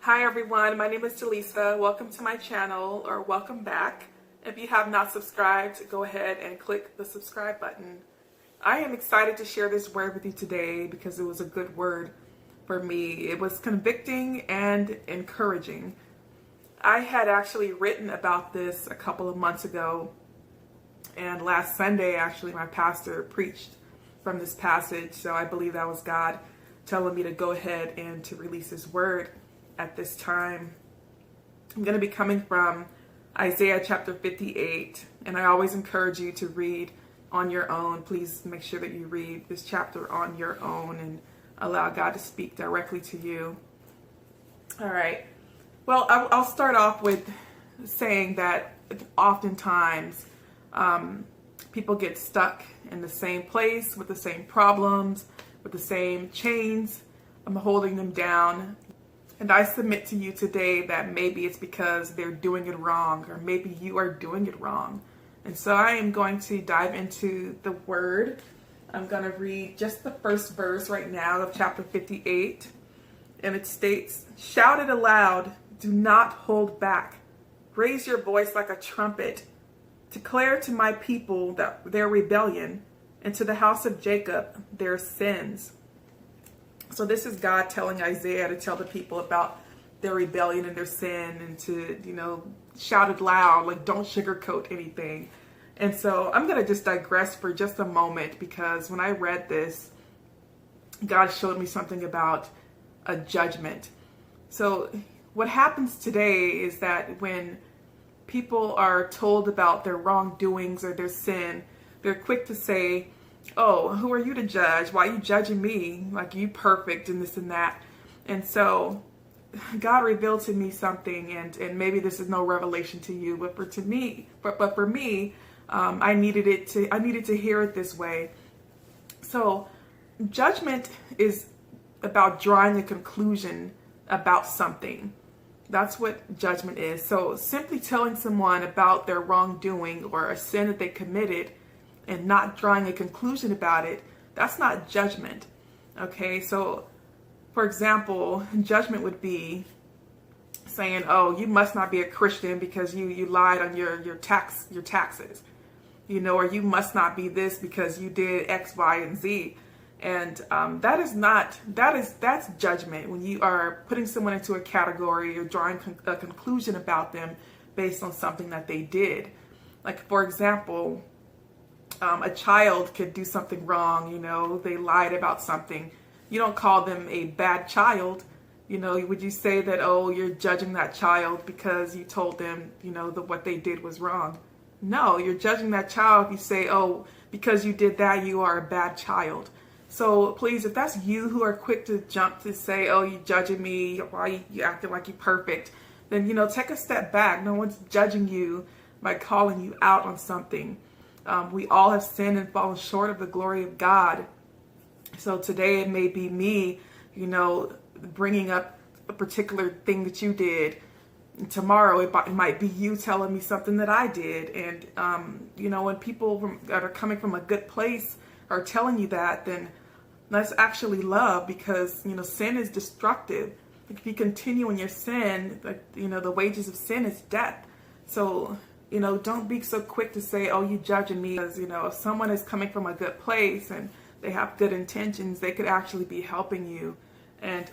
Hi everyone, my name is Delisa. Welcome to my channel, or welcome back. If you have not subscribed, go ahead and click the subscribe button. I am excited to share this word with you today because it was a good word for me. It was convicting and encouraging. I had actually written about this a couple of months ago, and last Sunday actually my pastor preached from this passage, so I believe that was God telling me to go ahead and to release His word at this time. I'm going to be coming from Isaiah chapter 58, and I always encourage you to read on your own. Please make sure that you read this chapter on your own and allow God to speak directly to you. All right. Well, I'll start off with saying that oftentimes people get stuck in the same place with the same problems, with the same chains. I'm holding them down. And I submit to you today that maybe it's because they're doing it wrong, or maybe you are doing it wrong. And so I am going to dive into the word. I'm going to read just the first verse right now of chapter 58. And it states, "Shout it aloud, do not hold back. Raise your voice like a trumpet. Declare to my people that their rebellion, and to the house of Jacob their sins." So this is God telling Isaiah to tell the people about their rebellion and their sin, and to, shout it loud, like don't sugarcoat anything. And so I'm going to just digress for just a moment, because when I read this, God showed me something about a judgment. So what happens today is that when people are told about their wrongdoings or their sin, they're quick to say, "Oh, who are you to judge? Why are you judging me? Like, you perfect and this and that." And so God revealed to me something, and maybe this is no revelation to you, but for me, I needed to hear it this way. So judgment is about drawing a conclusion about something. That's what judgment is. So simply telling someone about their wrongdoing or a sin that they committed and not drawing a conclusion about it, that's not judgment. Okay, so for example, judgment would be saying, "Oh, you must not be a Christian because you lied on your taxes, or you must not be this because you did X, Y, and Z." And that's judgment, when you are putting someone into a category or drawing a conclusion about them based on something that they did. Like, for example, a child could do something wrong, they lied about something. You don't call them a bad child. Would you say that, "Oh, you're judging that child because you told them, what they did was wrong"? No, you're judging that child if you say, "Oh, because you did that, you are a bad child." So please, if that's you who are quick to jump to say, "Oh, you judging me, why you acting like you're perfect," then, take a step back. No one's judging you by calling you out on something. We all have sinned and fallen short of the glory of God. So today it may be me, bringing up a particular thing that you did. And tomorrow it might be you telling me something that I did. And, when people that are coming from a good place are telling you that, then that's actually love, because, sin is destructive. If you continue in your sin, the wages of sin is death. So, don't be so quick to say, "Oh, you judging me," because, if someone is coming from a good place and they have good intentions, they could actually be helping you. And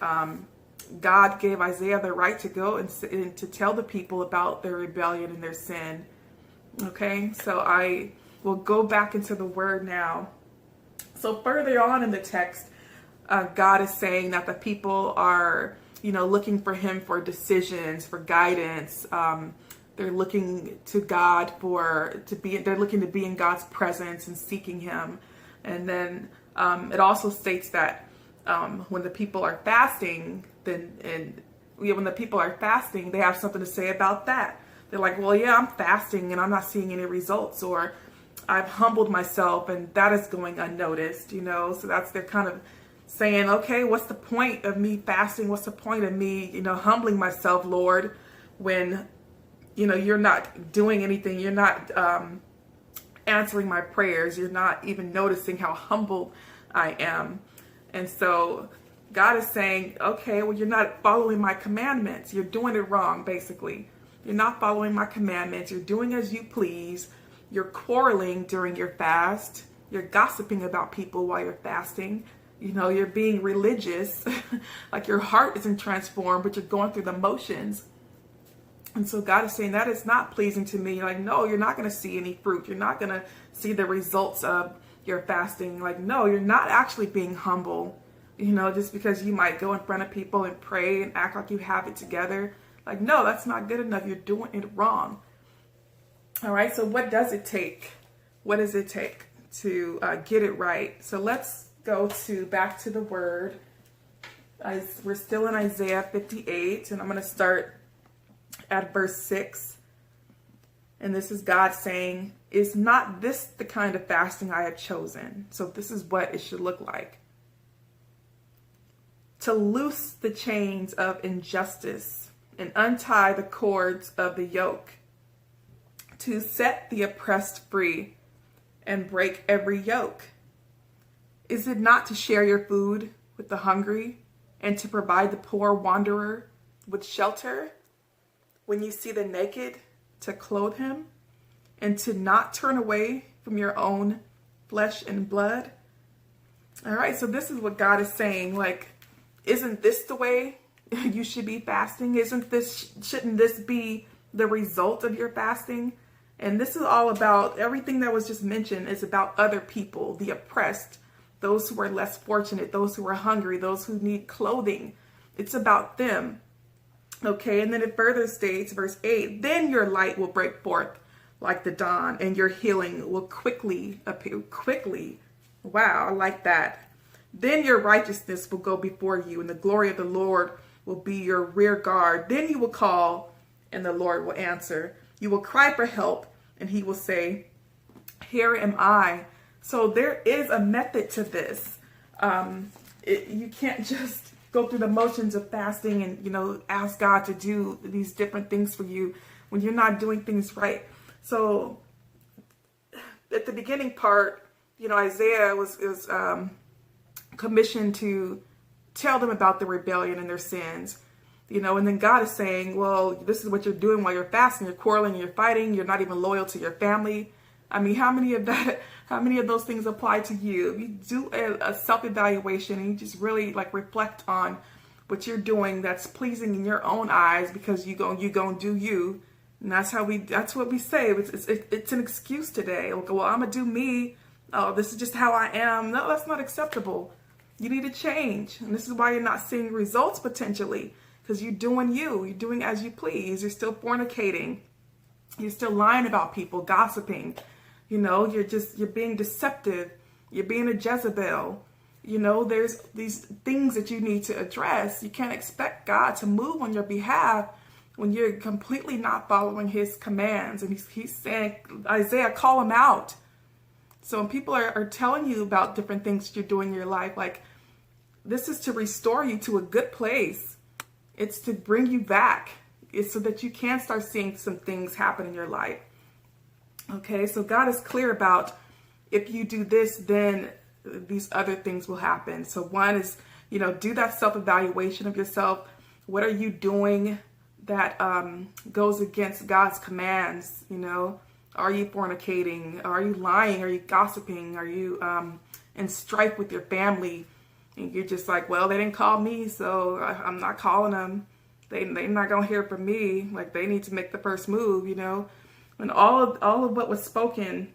God gave Isaiah the right to go and to tell the people about their rebellion and their sin. Okay, so I will go back into the word now. So further on in the text, God is saying that the people are, looking for Him for decisions, for guidance. They're looking to God they're looking to be in God's presence and seeking Him. And then it also states that when the people are fasting, when the people are fasting, they have something to say about that. They're like, "Well, yeah, I'm fasting and I'm not seeing any results," or "I've humbled myself and that is going unnoticed," So they're kind of saying, "Okay, what's the point of me fasting? What's the point of me, humbling myself, Lord, when you're not doing anything. You're not answering my prayers. You're not even noticing how humble I am." And so God is saying, okay, well, you're not following my commandments. You're doing it wrong, basically. You're not following my commandments. You're doing as you please. You're quarreling during your fast. You're gossiping about people while you're fasting. You know, you're being religious. Like your heart isn't transformed, but you're going through the motions. And so God is saying that is not pleasing to me. Like, no, you're not going to see any fruit. You're not going to see the results of your fasting. Like, no, you're not actually being humble. You know, just because you might go in front of people and pray and act like you have it together. Like, no, that's not good enough. You're doing it wrong. All right. So what does it take? What does it take to get it right? So let's go back to the word. We're still in Isaiah 58, and I'm going to start at verse 6. And this is God saying, is not this the kind of fasting I have chosen? So this is what it should look like. To loose the chains of injustice and untie the cords of the yoke, to set the oppressed free and break every yoke. Is it not to share your food with the hungry and to provide the poor wanderer with shelter? When you see the naked, to clothe him and to not turn away from your own flesh and blood? All right, so this is what God is saying. Like, isn't this the way you should be fasting? Shouldn't this be the result of your fasting? And this is all about, everything that was just mentioned is about other people, the oppressed, those who are less fortunate, those who are hungry, those who need clothing. It's about them. Okay, and then it further states, verse 8, then your light will break forth like the dawn, and your healing will quickly appear. Quickly. Wow, I like that. Then your righteousness will go before you, and the glory of the Lord will be your rear guard. Then you will call, and the Lord will answer. You will cry for help, and he will say, here am I. So there is a method to this. You can't just go through the motions of fasting and, you know, ask God to do these different things for you when you're not doing things right. So at the beginning part, you know, Isaiah was commissioned to tell them about the rebellion and their sins, you know, and then God is saying, well, this is what you're doing while you're fasting. You're quarreling, you're fighting, you're not even loyal to your family. I mean, how many of those things apply to you? If you do a self-evaluation and you just really like reflect on what you're doing that's pleasing in your own eyes, because you go and do you. And that's what we say. It's an excuse today. Like, well, I'm gonna do me. Oh, this is just how I am. No, that's not acceptable. You need to change. And this is why you're not seeing results potentially, because you're doing you. You're doing as you please. You're still fornicating. You're still lying about people, gossiping. You know, you're being deceptive. You're being a Jezebel. You know, there's these things that you need to address. You can't expect God to move on your behalf when you're completely not following his commands. And he's saying, Isaiah, call him out. So when people are telling you about different things that you're doing in your life, like, this is to restore you to a good place. It's to bring you back. It's so that you can start seeing some things happen in your life. Okay, so God is clear about, if you do this, then these other things will happen. So one is, you know, do that self-evaluation of yourself. What are you doing that goes against God's commands? You know, are you fornicating? Are you lying? Are you gossiping? Are you in strife with your family? And you're just like, well, they didn't call me, so I'm not calling them. They're not going to hear from me. Like, they need to make the first move, you know. And all of what was spoken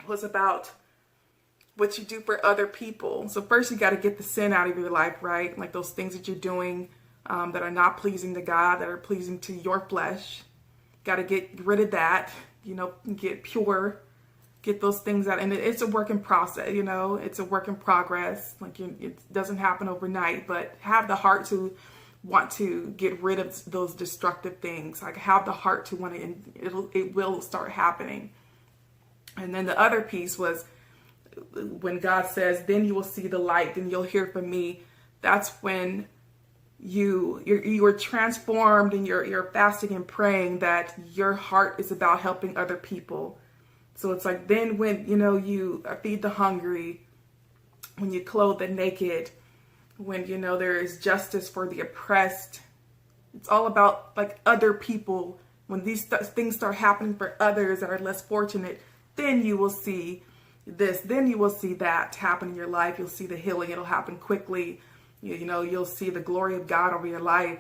was about what you do for other people. So first you got to get the sin out of your life, right? Like those things that you're doing that are not pleasing to God, that are pleasing to your flesh. Got to get rid of that, you know, get pure, get those things out. And it's a work in process, you know, it's a work in progress. Like, it doesn't happen overnight, but have the heart to want to get rid of those destructive things. Like, have the heart to want to, and it will start happening. And then the other piece was when God says, then you will see the light, then you'll hear from me. That's when you are transformed, and you're fasting and praying that your heart is about helping other people. So it's like, then when, you know, you feed the hungry, when you clothe the naked, when, there is justice for the oppressed. It's all about like other people. When these things start happening for others that are less fortunate, then you will see this, then you will see that happen in your life. You'll see the healing. It'll happen quickly. You'll see the glory of God over your life.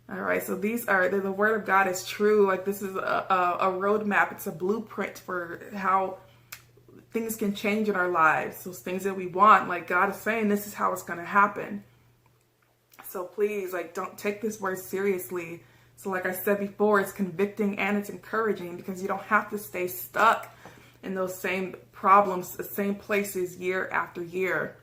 All right. So the word of God is true. Like this is a roadmap. It's a blueprint for how things can change in our lives. Those things that we want, like God is saying, this is how it's going to happen. So please, like, don't take this word seriously. So like I said before, it's convicting and it's encouraging, because you don't have to stay stuck in those same problems, the same places year after year.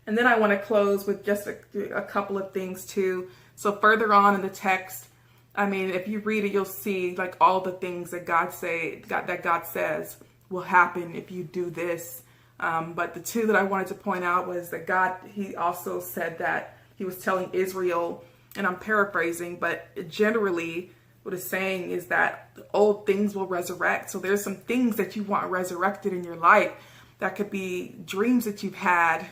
And then I want to close with just a couple of things too. So further on in the text, I mean, if you read it, you'll see like all the things that God says will happen if you do this. But the two that I wanted to point out was that he also said that he was telling Israel, and I'm paraphrasing, but generally what it's saying is that old things will resurrect. So there's some things that you want resurrected in your life. That could be dreams that you've had,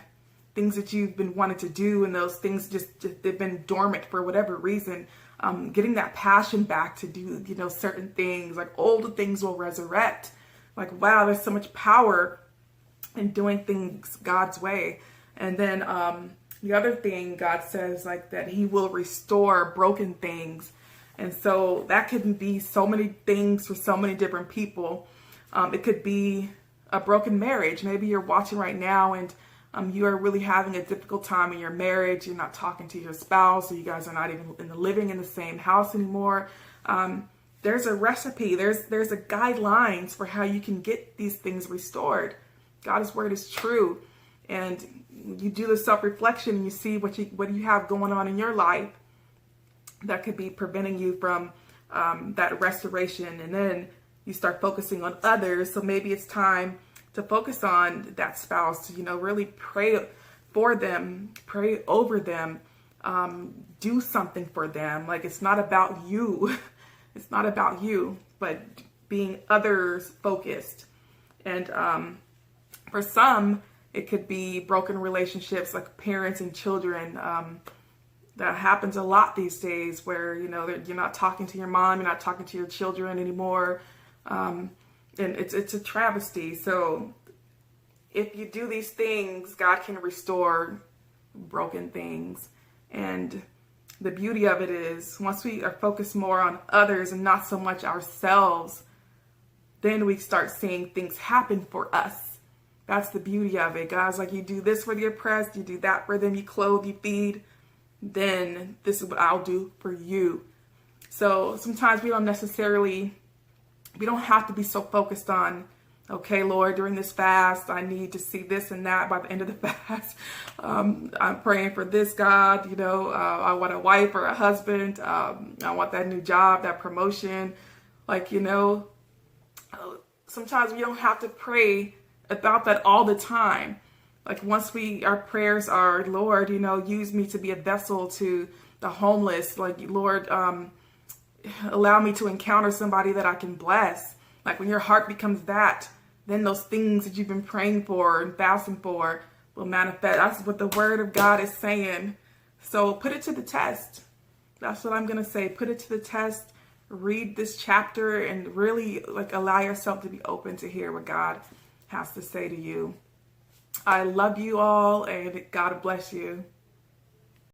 things that you've been wanting to do, and those things they've been dormant for whatever reason. Getting that passion back to do, certain things, like old things will resurrect. Like, wow, there's so much power in doing things God's way. And then the other thing God says, like, that he will restore broken things. And so that could be so many things for so many different people. It could be a broken marriage. Maybe you're watching right now and you are really having a difficult time in your marriage. You're not talking to your spouse, or you guys are not even living in the same house anymore. There's a recipe. There's a guidelines for how you can get these things restored. God's word is true. And you do the self-reflection and you see what you have going on in your life that could be preventing you from that restoration. And then you start focusing on others. So maybe it's time to focus on that spouse, to, really pray for them, pray over them, do something for them. Like, it's not about you. It's not about you, but being others focused. And for some, it could be broken relationships, like parents and children. That happens a lot these days, where, you're not talking to your mom, you're not talking to your children anymore. And it's a travesty. So if you do these things, God can restore broken things. And the beauty of it is, once we are focused more on others and not so much ourselves, then we start seeing things happen for us. That's the beauty of it. God's like, you do this for the oppressed, you do that for them, you clothe, you feed, then this is what I'll do for you. So sometimes we don't have to be so focused on, okay, Lord, during this fast, I need to see this and that by the end of the fast. I'm praying for this, God, I want a wife or a husband. I want that new job, that promotion. Like, sometimes we don't have to pray about that all the time. Like, once our prayers are, Lord, use me to be a vessel to the homeless. Like, Lord, allow me to encounter somebody that I can bless. Like, when your heart becomes that, then those things that you've been praying for and fasting for will manifest. That's what the word of God is saying. So put it to the test. That's what I'm going to say. Put it to the test. Read this chapter and really allow yourself to be open to hear what God has to say to you. I love you all, and God bless you.